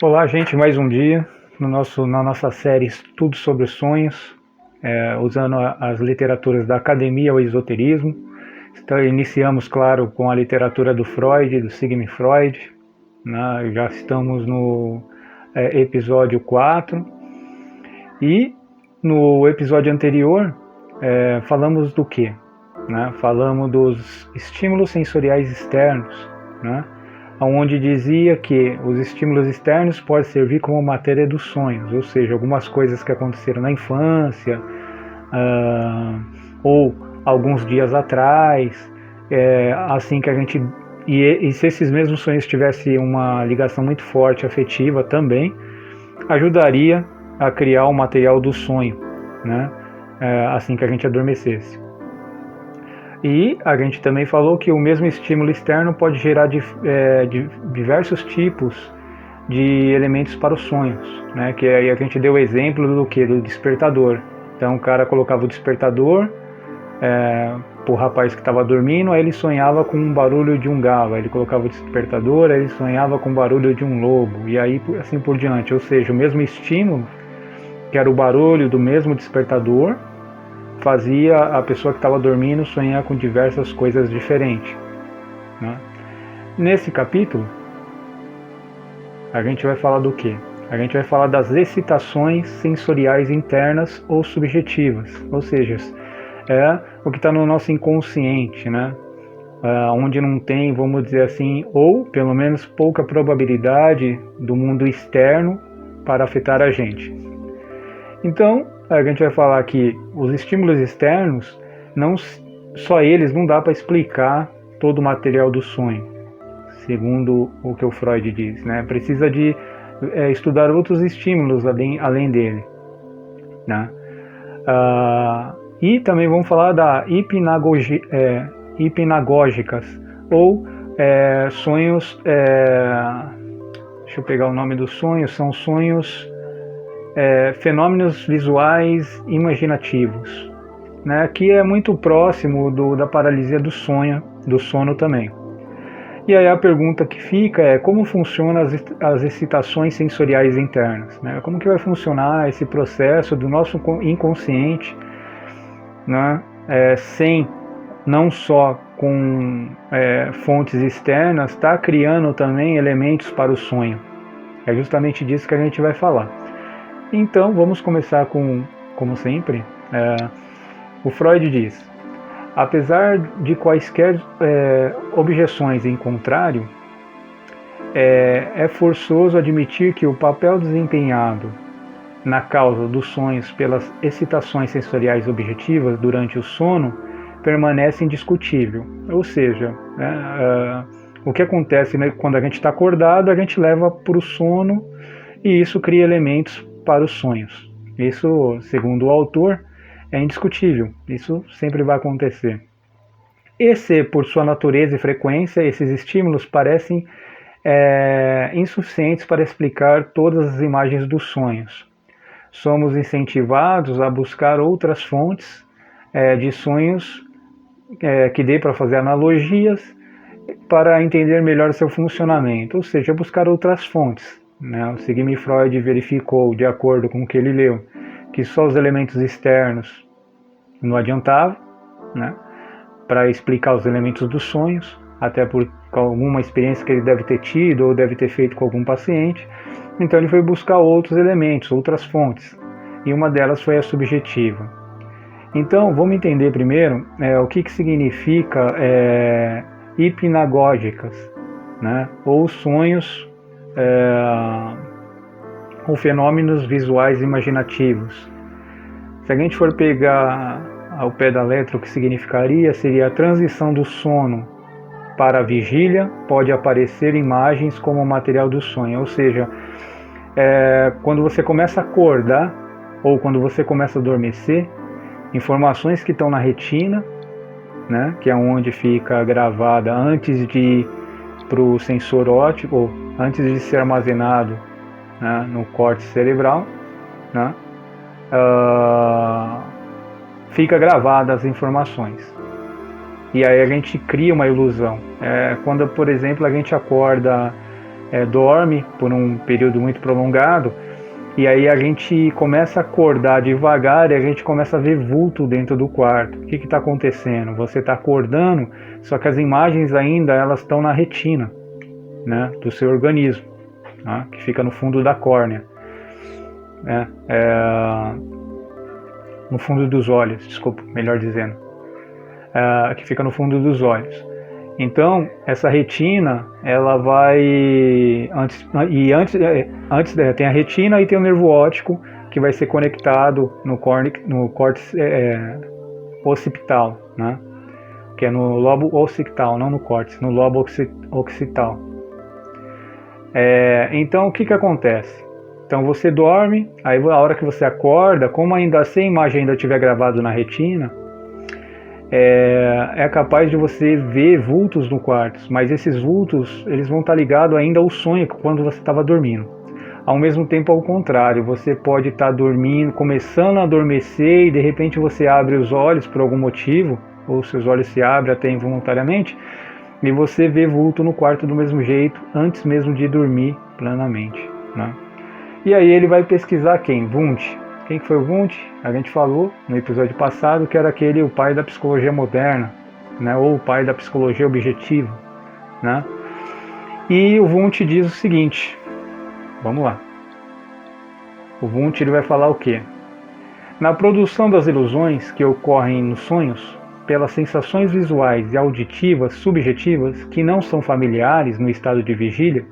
Olá, gente, mais um dia na nossa série Estudos sobre Sonhos, usando as literaturas da academia ao esoterismo. Então, iniciamos, claro, com a literatura do Freud, do Sigmund Freud, né? Já estamos no episódio 4, e no episódio anterior falamos do quê? Né? Falamos dos estímulos sensoriais externos, né? Onde dizia que os estímulos externos podem servir como matéria dos sonhos, ou seja, algumas coisas que aconteceram na infância, ou alguns dias atrás, assim que a gente... E se esses mesmos sonhos tivessem uma ligação muito forte, afetiva também, ajudaria a criar o material do sonho, né? Assim que a gente adormecesse. E a gente também falou que o mesmo estímulo externo pode gerar diversos tipos de elementos para os sonhos, né? Que aí a gente deu o exemplo do que? Do despertador. Então o cara colocava o despertador para o rapaz que estava dormindo, aí ele sonhava com um barulho de um galo, aí ele colocava o despertador, aí ele sonhava com o barulho de um lobo, e aí assim por diante. Ou seja, o mesmo estímulo, que era o barulho do mesmo despertador, fazia a pessoa que estava dormindo sonhar com diversas coisas diferentes, né? Nesse capítulo, a gente vai falar do quê? A gente vai falar das excitações sensoriais internas ou subjetivas, ou seja, o que está no nosso inconsciente, né? Onde não tem, vamos dizer assim, ou pelo menos pouca probabilidade do mundo externo para afetar a gente. Então, a gente vai falar que os estímulos externos, só eles não dá para explicar todo o material do sonho, segundo o que o Freud diz, né? Precisa de estudar outros estímulos além dele, né? E também vamos falar da hipnagógicas, ou sonhos... deixa eu pegar o nome dos sonhos. São sonhos... fenômenos visuais imaginativos, né, que é muito próximo da paralisia do sono também. E aí a pergunta que fica é como funcionam as excitações sensoriais internas, né? Como que vai funcionar esse processo do nosso inconsciente, né, sem, não só com fontes externas, está criando também elementos para o sonho. É justamente disso que a gente vai falar. Então, vamos começar como sempre, o Freud diz: apesar de quaisquer objeções em contrário, é forçoso admitir que o papel desempenhado na causa dos sonhos pelas excitações sensoriais objetivas durante o sono permanece indiscutível. Ou seja, o que acontece, né, quando a gente está acordado, a gente leva para o sono e isso cria elementos para os sonhos. Isso, segundo o autor, é indiscutível. Isso sempre vai acontecer. Por sua natureza e frequência, esses estímulos parecem insuficientes para explicar todas as imagens dos sonhos. Somos incentivados a buscar outras fontes de sonhos que dê para fazer analogias para entender melhor seu funcionamento, ou seja, buscar outras fontes. O Sigmund Freud verificou, de acordo com o que ele leu, que só os elementos externos não adiantavam, né, para explicar os elementos dos sonhos, até por alguma experiência que ele deve ter tido ou deve ter feito com algum paciente. Então ele foi buscar outros elementos, outras fontes, e uma delas foi a subjetiva. Então vamos entender primeiro o que significa hipnagógicas, né, ou sonhos ou fenômenos visuais imaginativos. Se a gente for pegar ao pé da letra, o que significaria seria a transição do sono para a vigília, pode aparecer imagens como material do sonho, ou seja, quando você começa a acordar ou quando você começa a adormecer, informações que estão na retina, né, que é onde fica gravada antes de ir para o sensor óptico, ou antes de ser armazenado, né, no córtex cerebral, né, fica gravada as informações. E aí a gente cria uma ilusão. Quando, por exemplo, a gente acorda dorme por um período muito prolongado, e aí a gente começa a acordar devagar e a gente começa a ver vulto dentro do quarto. O que está acontecendo? Você está acordando, só que as imagens ainda elas estão na retina, né, do seu organismo, né, que fica no fundo da córnea, né, no fundo dos olhos, desculpa, melhor dizendo, que fica no fundo dos olhos. Então, essa retina, ela vai antes tem a retina e tem o nervo óptico que vai ser conectado no córtex occipital, né? Que é no lobo occipital, não no córtex, no lobo occipital. Então, o que acontece? Então, você dorme, aí a hora que você acorda, como ainda se a imagem ainda estiver gravado na retina, é capaz de você ver vultos no quarto, mas esses vultos eles vão estar ligados ainda ao sonho quando você estava dormindo. Ao mesmo tempo, ao contrário, você pode estar dormindo, começando a adormecer e de repente você abre os olhos por algum motivo, ou seus olhos se abrem até involuntariamente, e você vê vulto no quarto do mesmo jeito, antes mesmo de dormir plenamente, né? E aí ele vai pesquisar quem? Wundt. Quem que foi o Wundt? A gente falou no episódio passado que era o pai da psicologia moderna, né? Ou o pai da psicologia objetiva, né? E o Wundt diz o seguinte, vamos lá. O Wundt ele vai falar o quê? Na produção das ilusões que ocorrem nos sonhos, pelas sensações visuais e auditivas subjetivas que não são familiares no estado de vigília,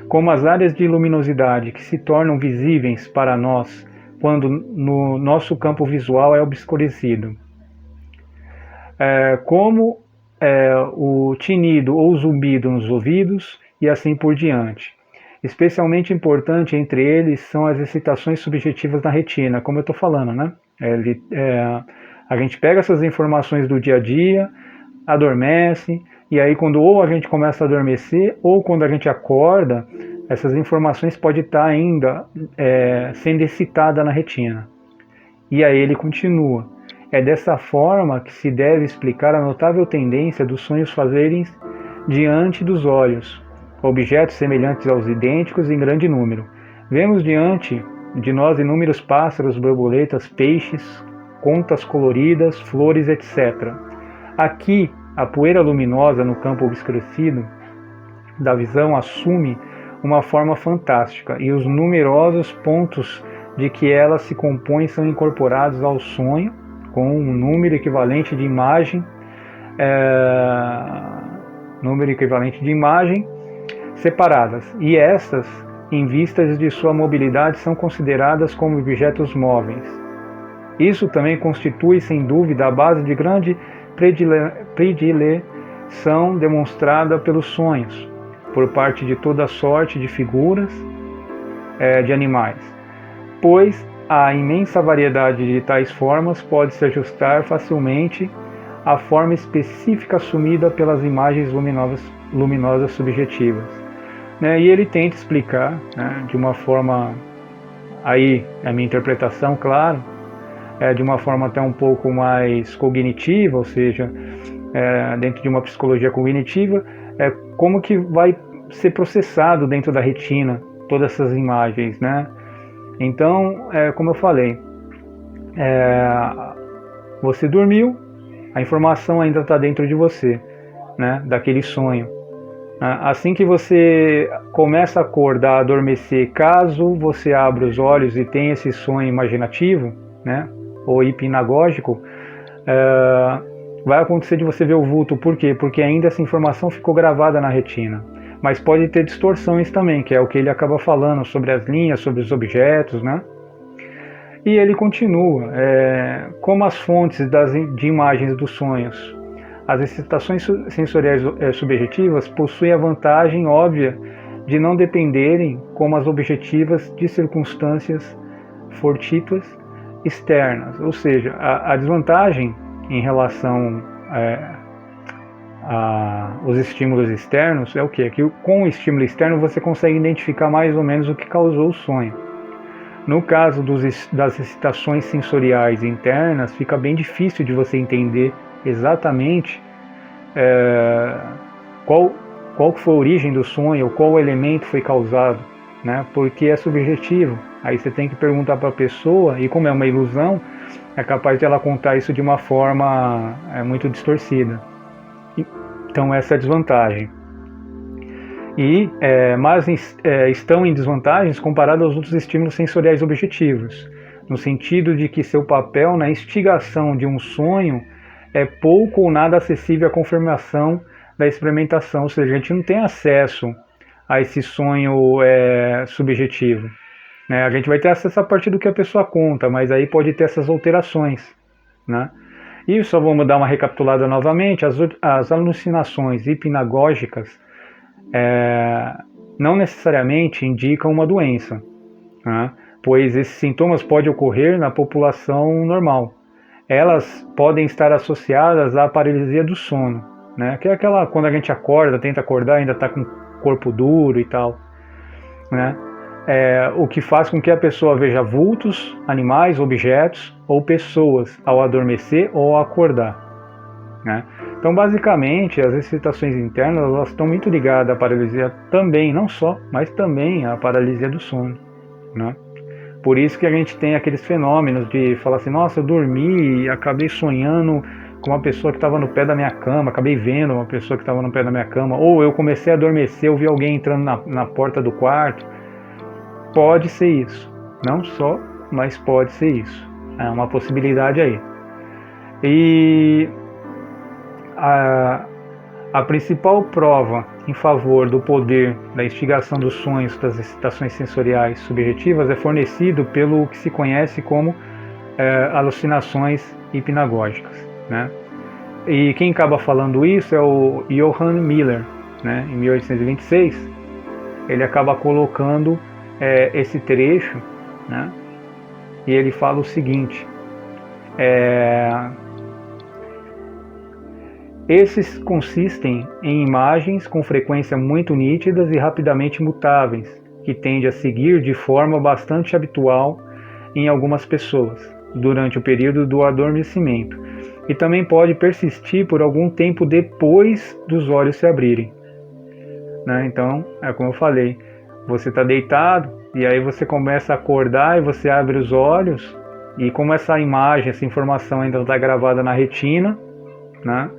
como as áreas de luminosidade que se tornam visíveis para nós quando no nosso campo visual é obscurecido, como o tinido ou zumbido nos ouvidos e assim por diante. Especialmente importante entre eles são as excitações subjetivas na retina, como eu estou falando, né? A gente pega essas informações do dia a dia, adormece, e aí quando ou a gente começa a adormecer, ou quando a gente acorda, essas informações podem estar ainda sendo excitadas na retina. E aí ele continua. É dessa forma que se deve explicar a notável tendência dos sonhos fazerem diante dos olhos, objetos semelhantes aos idênticos em grande número. Vemos diante de nós inúmeros pássaros, borboletas, peixes, contas coloridas, flores, etc. Aqui, a poeira luminosa no campo obscurecido da visão assume uma forma fantástica, e os numerosos pontos de que ela se compõe são incorporados ao sonho com um número equivalente de imagem separadas, e estas, em vistas de sua mobilidade, são consideradas como objetos móveis. Isso também constitui, sem dúvida, a base de grande predileção demonstrada pelos sonhos, por parte de toda sorte de figuras de animais, pois a imensa variedade de tais formas pode se ajustar facilmente à forma específica assumida pelas imagens luminosas subjetivas. E ele tenta explicar, de uma forma, aí a minha interpretação, claro, de uma forma até um pouco mais cognitiva, ou seja, dentro de uma psicologia cognitiva, como que vai ser processado dentro da retina todas essas imagens, né? Então, como eu falei, você dormiu, a informação ainda está dentro de você, né? Daquele sonho. Assim que você começa a acordar, adormecer, caso você abra os olhos e tenha esse sonho imaginativo, né? Ou hipnagógico, vai acontecer de você ver o vulto. Por quê? Porque ainda essa informação ficou gravada na retina. Mas pode ter distorções também, que é o que ele acaba falando sobre as linhas, sobre os objetos, né? E ele continua, como as fontes de imagens dos sonhos, as excitações sensoriais subjetivas possuem a vantagem óbvia de não dependerem, como as objetivas, de circunstâncias fortuitas externas. Ou seja, a desvantagem em relação os estímulos externos é o quê? Que com o estímulo externo você consegue identificar mais ou menos o que causou o sonho. No caso das excitações sensoriais internas, fica bem difícil de você entender exatamente qual qual foi a origem do sonho, qual elemento foi causado, né? Porque é subjetivo. Aí você tem que perguntar para a pessoa, e como é uma ilusão, é capaz de ela contar isso de uma forma muito distorcida. Então essa é a desvantagem. Mas estão em desvantagens comparado aos outros estímulos sensoriais objetivos, no sentido de que seu papel na instigação de um sonho é pouco ou nada acessível à confirmação da experimentação, ou seja, a gente não tem acesso a esse sonho subjetivo. Né? A gente vai ter acesso a partir do que a pessoa conta, mas aí pode ter essas alterações. Né? E só vamos dar uma recapitulada novamente, as alucinações hipnagógicas não necessariamente indicam uma doença, né? Pois esses sintomas podem ocorrer na população normal. Elas podem estar associadas à paralisia do sono, né? Que é aquela quando a gente acorda, tenta acordar, ainda está com o corpo duro e tal, né? O que faz com que a pessoa veja vultos, animais, objetos ou pessoas ao adormecer ou ao acordar, né? Então, basicamente, as excitações internas elas estão muito ligadas à paralisia também, não só, mas também à paralisia do sono, né? Por isso que a gente tem aqueles fenômenos de falar assim, nossa, eu dormi e acabei sonhando com uma pessoa que estava no pé da minha cama, acabei vendo uma pessoa que estava no pé da minha cama, ou eu comecei a adormecer, eu vi alguém entrando na porta do quarto. Pode ser isso, não só, mas pode ser isso. É uma possibilidade aí. E a principal prova em favor do poder da instigação dos sonhos das excitações sensoriais subjetivas é fornecido pelo que se conhece como alucinações hipnagógicas, né? E quem acaba falando isso é o Johann Miller, né? Em 1826, ele acaba colocando esse trecho, né? E ele fala o seguinte: esses consistem em imagens com frequência muito nítidas e rapidamente mutáveis, que tende a seguir de forma bastante habitual em algumas pessoas, durante o período do adormecimento, e também pode persistir por algum tempo depois dos olhos se abrirem. Né? Então, como eu falei, você está deitado e aí você começa a acordar e você abre os olhos, e como essa imagem, essa informação ainda está gravada na retina, né?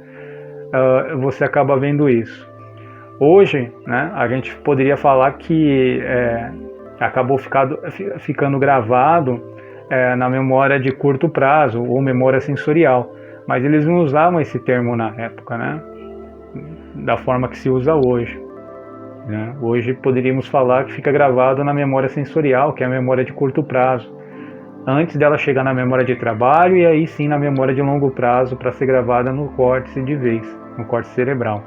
Você acaba vendo isso. Hoje, né, a gente poderia falar que acabou ficando gravado na memória de curto prazo ou memória sensorial, mas eles não usavam esse termo na época, né, da forma que se usa hoje. Né? Hoje poderíamos falar que fica gravado na memória sensorial, que é a memória de curto prazo, antes dela chegar na memória de trabalho e aí sim na memória de longo prazo para ser gravada no córtex de vez, no córtex cerebral.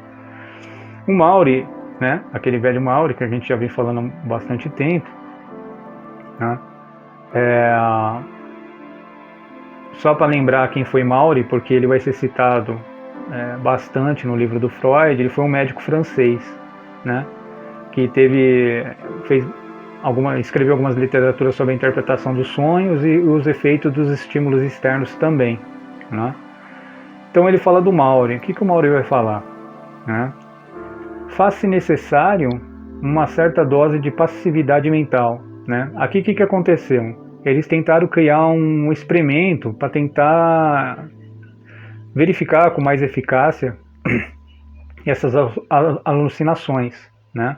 O Maury, né, aquele velho Maury que a gente já vem falando há bastante tempo, né, só para lembrar quem foi Maury, porque ele vai ser citado bastante no livro do Freud, ele foi um médico francês, né, que escreveu algumas literaturas sobre a interpretação dos sonhos e os efeitos dos estímulos externos também, né? Então ele fala do Maury. O que o Maury vai falar? Né? Faz-se necessário uma certa dose de passividade mental. Né? Aqui o que aconteceu? Eles tentaram criar um experimento para tentar verificar com mais eficácia essas alucinações. Né?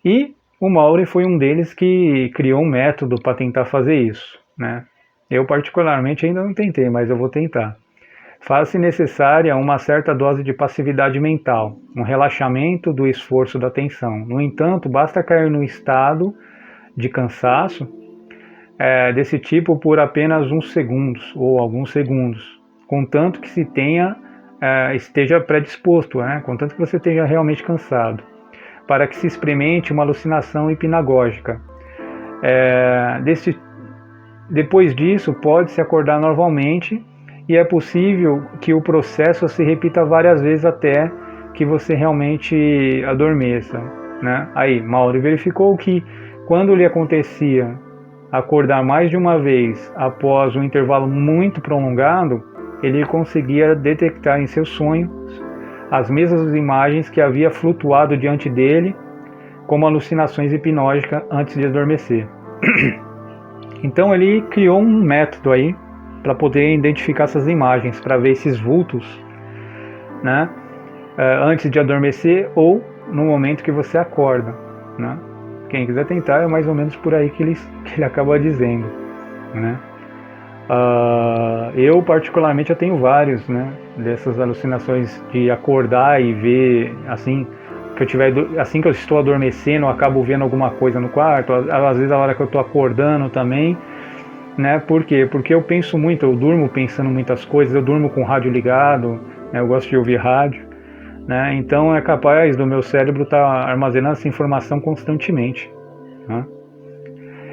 E o Maury foi um deles que criou um método para tentar fazer isso, né? Eu particularmente ainda não tentei, mas eu vou tentar. Faz-se necessária uma certa dose de passividade mental, um relaxamento do esforço da atenção. No entanto, basta cair no estado de cansaço desse tipo por apenas uns segundos ou alguns segundos, contanto que esteja predisposto, né? Contanto que você esteja realmente cansado, para que se experimente uma alucinação hipnagógica. Depois disso, pode-se acordar normalmente e é possível que o processo se repita várias vezes até que você realmente adormeça. Né? Aí, Maury verificou que quando lhe acontecia acordar mais de uma vez após um intervalo muito prolongado, ele conseguia detectar em seus sonhos as mesmas imagens que havia flutuado diante dele como alucinações hipnóticas antes de adormecer. Então ele criou um método aí para poder identificar essas imagens, para ver esses vultos, né, antes de adormecer ou no momento que você acorda, né? Quem quiser tentar, é mais ou menos por aí que ele acaba dizendo, né? Eu particularmente tenho vários, né, dessas alucinações de acordar e ver assim que eu estou adormecendo, eu acabo vendo alguma coisa no quarto, às vezes a hora que eu estou acordando também, né? Por quê? Porque eu penso muito, eu durmo pensando muitas coisas, eu durmo com o rádio ligado, né? Eu gosto de ouvir rádio, né? Então é capaz do meu cérebro estar armazenando essa informação constantemente, né?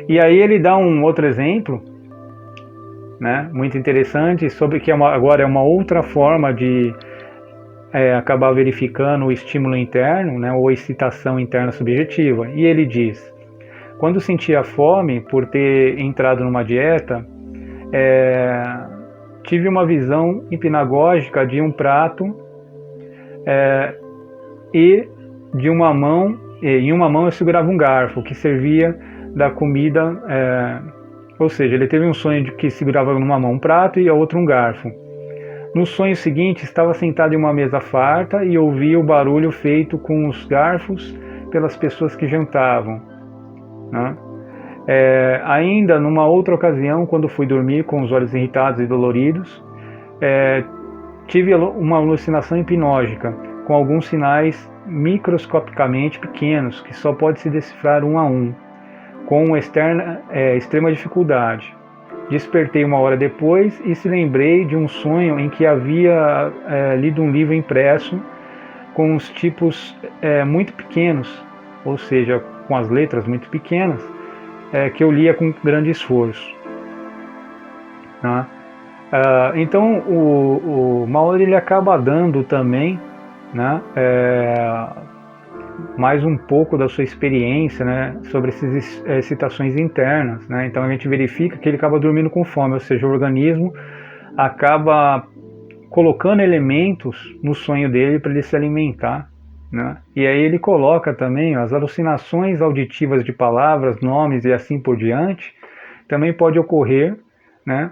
E aí ele dá um outro exemplo, né, muito interessante, sobre que agora é uma outra forma de acabar verificando o estímulo interno, né, ou excitação interna subjetiva. E ele diz: quando sentia fome por ter entrado numa dieta, tive uma visão hipnagógica de um prato e de uma mão, em uma mão eu segurava um garfo que servia da comida, ou seja, ele teve um sonho de que segurava numa mão um prato e a outra um garfo. No sonho seguinte, estava sentado em uma mesa farta e ouvia o barulho feito com os garfos pelas pessoas que jantavam, né? Ainda numa outra ocasião, quando fui dormir com os olhos irritados e doloridos, tive uma alucinação hipnótica com alguns sinais microscopicamente pequenos que só pode se decifrar um a um, com extrema dificuldade. Despertei uma hora depois e se lembrei de um sonho em que havia lido um livro impresso com os tipos muito pequenos, ou seja, com as letras muito pequenas, que eu lia com grande esforço, né? Então o Maori ele acaba dando também, né, mais um pouco da sua experiência, né, sobre essas excitações internas, né? Então a gente verifica que ele acaba dormindo com fome, ou seja, o organismo acaba colocando elementos no sonho dele para ele se alimentar, né? E aí ele coloca também as alucinações auditivas de palavras, nomes e assim por diante, também pode ocorrer, né,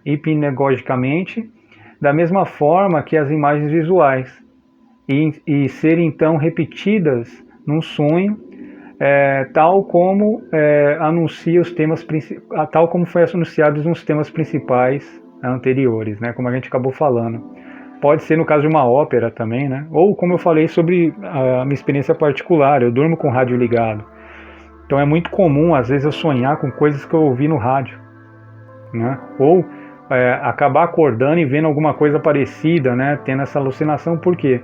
hipnagogicamente, da mesma forma que as imagens visuais, e serem então repetidas num sonho, tal como anuncia os temas tal como foi anunciados nos temas principais anteriores, né, como a gente acabou falando. Pode ser no caso de uma ópera também, né? Ou como eu falei sobre a minha experiência particular, eu durmo com o rádio ligado. Então é muito comum às vezes eu sonhar com coisas que eu ouvi no rádio, né? Ou acabar acordando e vendo alguma coisa parecida, né? Tendo essa alucinação. Por quê?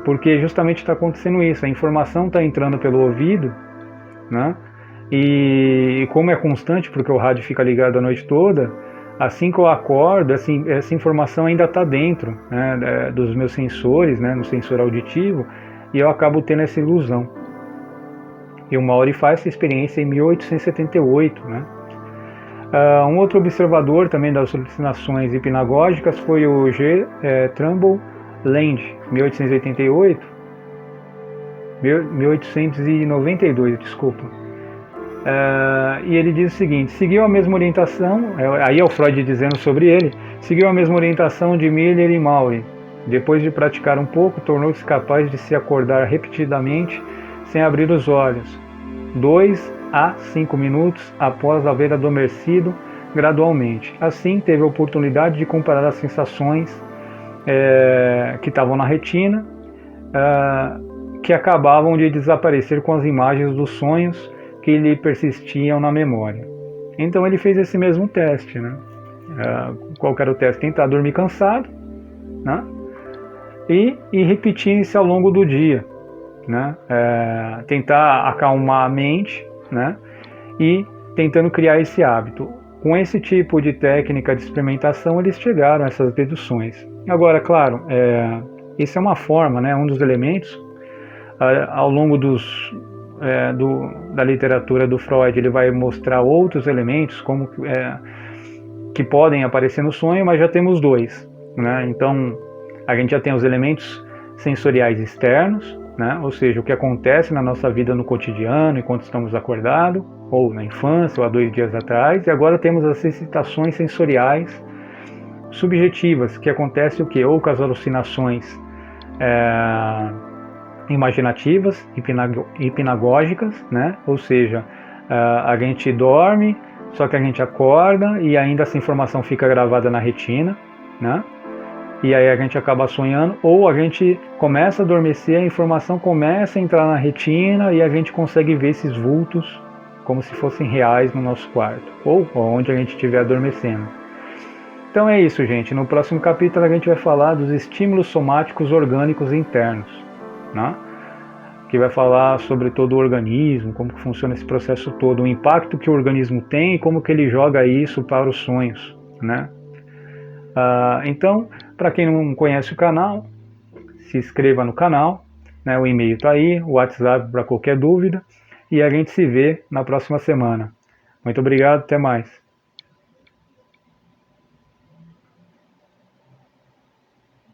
Porque justamente está acontecendo isso, a informação está entrando pelo ouvido, né? E como é constante, porque o rádio fica ligado a noite toda, assim que eu acordo, assim, essa informação ainda está dentro, né, dos meus sensores, né, no sensor auditivo, e eu acabo tendo essa ilusão. E o Maori faz essa experiência em 1878, né? Um outro observador também das alucinações hipnagógicas foi o G. Trumbull Land, 1892, desculpa. E ele diz o seguinte: seguiu a mesma orientação, aí é o Freud dizendo sobre ele, seguiu a mesma orientação de Miller e Maury. Depois de praticar um pouco, tornou-se capaz de se acordar repetidamente sem abrir os olhos, 2 a 5 minutos após haver adormecido gradualmente. Assim, teve a oportunidade de comparar as sensações que estavam na retina, que acabavam de desaparecer com as imagens dos sonhos que lhe persistiam na memória. Então ele fez esse mesmo teste, né? Qual era o teste? Tentar dormir cansado, né? E repetir isso ao longo do dia, né? Tentar acalmar a mente, né? E tentando criar esse hábito. Com esse tipo de técnica de experimentação, eles chegaram a essas deduções. Agora, claro, isso é uma forma, né? Um dos elementos. Ao longo da literatura do Freud, ele vai mostrar outros elementos como que podem aparecer no sonho, mas já temos dois, né? Então A gente já tem os elementos sensoriais externos, né? Ou seja, o que acontece na nossa vida no cotidiano, enquanto estamos acordados, ou na infância, ou há 2 dias atrás. E agora temos as excitações sensoriais subjetivas, que acontece o quê? Ou com as alucinações imaginativas, hipnagógicas, né? Ou seja, a gente dorme, só que a gente acorda e ainda essa informação fica gravada na retina, né? E aí a gente acaba sonhando, ou a gente começa a adormecer, a informação começa a entrar na retina e a gente consegue ver esses vultos como se fossem reais no nosso quarto, ou onde a gente estiver adormecendo. Então é isso, gente. No próximo capítulo a gente vai falar dos estímulos somáticos orgânicos internos, né? Que vai falar sobre todo o organismo, como que funciona esse processo todo, o impacto que o organismo tem e como que ele joga isso para os sonhos, né? Então, para quem não conhece o canal, se inscreva no canal, né? O e-mail está aí, o WhatsApp para qualquer dúvida, e a gente se vê na próxima semana. Muito obrigado, até mais.